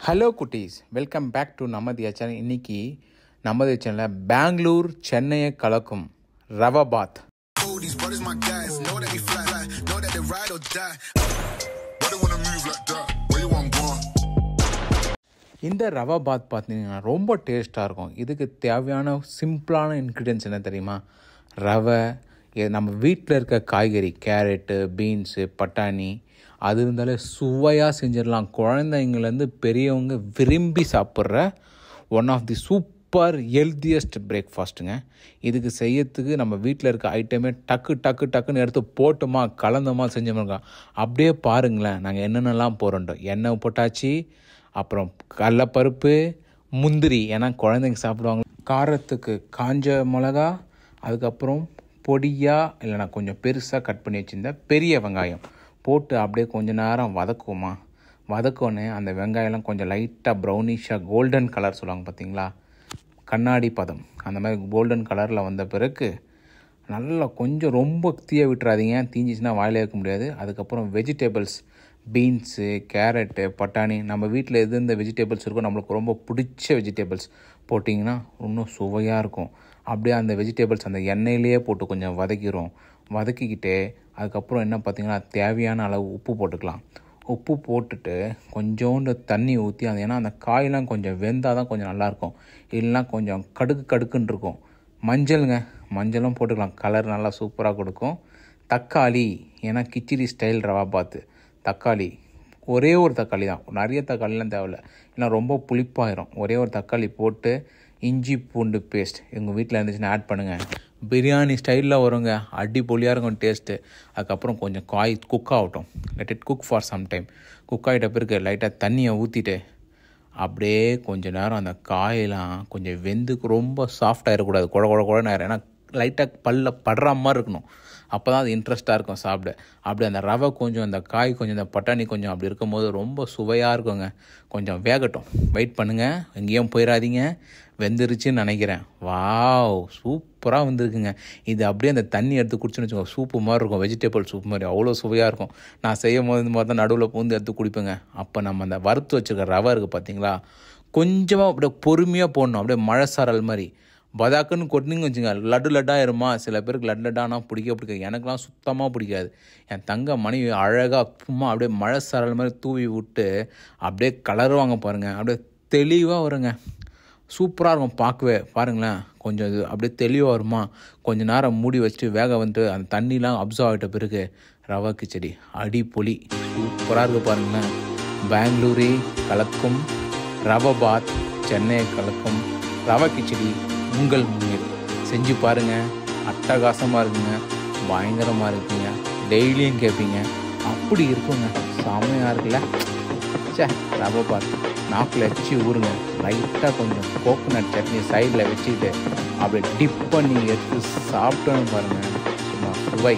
Hello குட்டீஸ், welcome back to நமதியா channel. இன்றைக்கி நமதியா சேனலில் பெங்களூர் சென்னையை கலக்கும் ரவா பாத். இந்த ரவா பாத் பார்த்தீங்கன்னா ரொம்ப டேஸ்ட்டாக இருக்கும். இதுக்கு தேவையான சிம்பிளான இன்க்ரீடியன்ஸ் என்ன தெரியுமா? ரவை, நம்ம வீட்டில் இருக்க காய்கறி, கேரட்டு, பீன்ஸு, பட்டாணி, அது இருந்தாலே சுவையாக செஞ்சிடலாம். குழந்தைங்கலேருந்து பெரியவங்க விரும்பி சாப்பிட்ற one of the super healthiest பிரேக்ஃபாஸ்ட்டுங்க. இதுக்கு செய்யறதுக்கு நம்ம வீட்டில் இருக்க ஐட்டமே டக்குன்னு எடுத்து போட்டோமா கலந்தோமா செஞ்சோம்னா அப்படியே பாருங்களேன். நாங்கள் என்னென்னலாம் போகிறோம். எண்ணெய் போட்டாச்சு, அப்புறம் கடலைப்பருப்பு, முந்திரி, ஏன்னா குழந்தைங்க சாப்பிடுவாங்க. காரத்துக்கு காஞ்ச மிளகா, அதுக்கப்புறம் பொடியாக இல்லைனா கொஞ்சம் பெருசாக கட் பண்ணி வச்சுருந்த பெரிய வெங்காயம் போட்டு அப்படியே கொஞ்சம் நேரம் வதக்கோன்னே அந்த வெங்காயம்லாம் கொஞ்சம் லைட்டாக ப்ரௌனிஷாக கோல்டன் கலர் சொல்லுவாங்க பார்த்தீங்களா, கண்ணாடி பதம், அந்த மாதிரி கோல்டன் கலரில் வந்த பிறகு நல்லா கொஞ்சம் ரொம்ப தீய விட்டுறாதீங்க, தீஞ்சிச்சுன்னா வாயிலே வைக்க முடியாது. அதுக்கப்புறம் வெஜிடபிள்ஸ், பீன்ஸு, கேரட்டு, பட்டாணி, நம்ம வீட்டில் எது இந்த வெஜிடபிள்ஸ் இருக்கோ நம்மளுக்கு ரொம்ப பிடிச்ச வெஜிடபிள்ஸ் போட்டிங்கன்னா இன்னும் சுவையாக இருக்கும். அப்படியே அந்த வெஜிடபிள்ஸ் அந்த எண்ணெயிலேயே போட்டு கொஞ்சம் வதக்கிக்கிட்டு அதுக்கப்புறம் என்ன பார்த்திங்கன்னா தேவையான அளவு உப்பு போட்டுக்கலாம். உப்பு போட்டுட்டு கொஞ்சோண்டு தண்ணி ஊற்றி, அது ஏன்னா அந்த காயெலாம் கொஞ்சம் வெந்தால் தான் கொஞ்சம் நல்லாயிருக்கும், இல்லைனா கொஞ்சம் கடுக்குன்னு இருக்கும். மஞ்சளும் போட்டுக்கலாம், கலர் நல்லா சூப்பராக கொடுக்கும். தக்காளி, ஏன்னா கிச்சடி ஸ்டைல் ரவா பாத்து, தக்காளி ஒரே ஒரு தக்காளி தான், நிறைய தக்காளிலாம் தேவையில்லை, ஏன்னா ரொம்ப புளிப்பாயிரும். ஒரே ஒரு தக்காளி போட்டு இஞ்சி பூண்டு பேஸ்ட் எங்கள் வீட்டில் இருந்துச்சுன்னா ஆட் பண்ணுங்கள். பிரியாணி ஸ்டைலில் வருங்க, அடிப்பொலியாக இருக்கும் டேஸ்ட்டு. அதுக்கப்புறம் கொஞ்சம் காய் குக் ஆகட்டும், let it cook for some time. Cook ஆகிட்ட பிறகு லைட்டாக தண்ணியை ஊற்றிட்டு அப்படியே கொஞ்சம் நேரம் அந்த காயெல்லாம் கொஞ்சம் வெந்து ரொம்ப சாஃப்டாக இருக்கக்கூடாது, குழன்னு ஆயிரும். ஏன்னா லைட்டாக பல்ல படுற மாதிரி இருக்கணும், அப்போ தான் அது இன்ட்ரெஸ்ட்டாக இருக்கும் சாப்பிட. அப்படி அந்த ரவை கொஞ்சம், அந்த காய் கொஞ்சம், அந்த பட்டாணி கொஞ்சம் அப்படி இருக்கும்போது ரொம்ப சுவையாக இருக்குங்க. கொஞ்சம் வேகட்டும், வெயிட் பண்ணுங்கள், எங்கேயும் போயிடாதீங்க. வெந்துருச்சுன்னு நினைக்கிறேன். வாவ், சூப்பராக வந்துருக்குங்க. இது அப்படியே அந்த தண்ணி எடுத்து குடிச்சுன்னு வச்சுக்கோங்க, சூப்பு மாதிரி இருக்கும், வெஜிடபிள் சூப் மாதிரி, அவ்வளோ சுவையாக இருக்கும். நான் செய்யும் போது இந்த மாதிரி தான் நடுவில் பூந்து எடுத்து குடிப்பேங்க. அப்போ நம்ம அந்த வறுத்து வச்சுருக்க ரவை இருக்குது பார்த்தீங்களா, கொஞ்சமாக அப்படியே பொறுமையாக போடணும், அப்படியே மழை சாரல் மாதிரி. பதாக்குன்னு கொட்டினீங்க வச்சுங்க, லட்டாயிருமா. சில பேருக்கு லட்டானா பிடிக்காது, எனக்குலாம் சுத்தமாக பிடிக்காது. என் தங்க மனைவி அழகாக சும்மா அப்படியே மழை சாரல் மாதிரி தூவி விட்டு அப்படியே கலருவாங்க பாருங்கள், அப்படியே தெளிவாக வருங்க, சூப்பராக இருக்கும் பார்க்கவே. பாருங்களேன், கொஞ்சம் இது அப்படியே தெளிவாக வருமா, கொஞ்சம் நேரம் மூடி வச்சுட்டு வேக வந்துட்டு அந்த தண்ணிலாம் அப்சர்வ் ஆகிட்ட பிறகு ரவா கிச்சடி அடிப்பொலி, சூப்பராக இருக்குது பாருங்களேன். பெங்களூரி கலக்கும் ரவா பாத், சென்னையை கலக்கும் ரவா கிச்சடி உங்கள் முன்னில் செஞ்சு பாருங்கள். அட்டகாசமாக இருக்குங்க, பயங்கரமாக இருக்குங்க, டெய்லியும் கேட்பீங்க, அப்படி இருக்குங்க, செமையாக இருக்குல்ல. ரவா பாத் நாக்கில் வச்சு ஊறுங்க, லைட்டாக கொஞ்சம் கோகோனட் சட்னி சைடில் வச்சுக்கிட்டு அப்படியே டிப் பண்ணி எடுத்து சாப்பிட்டோன்னு பாருங்கள், சும்மா சுவை.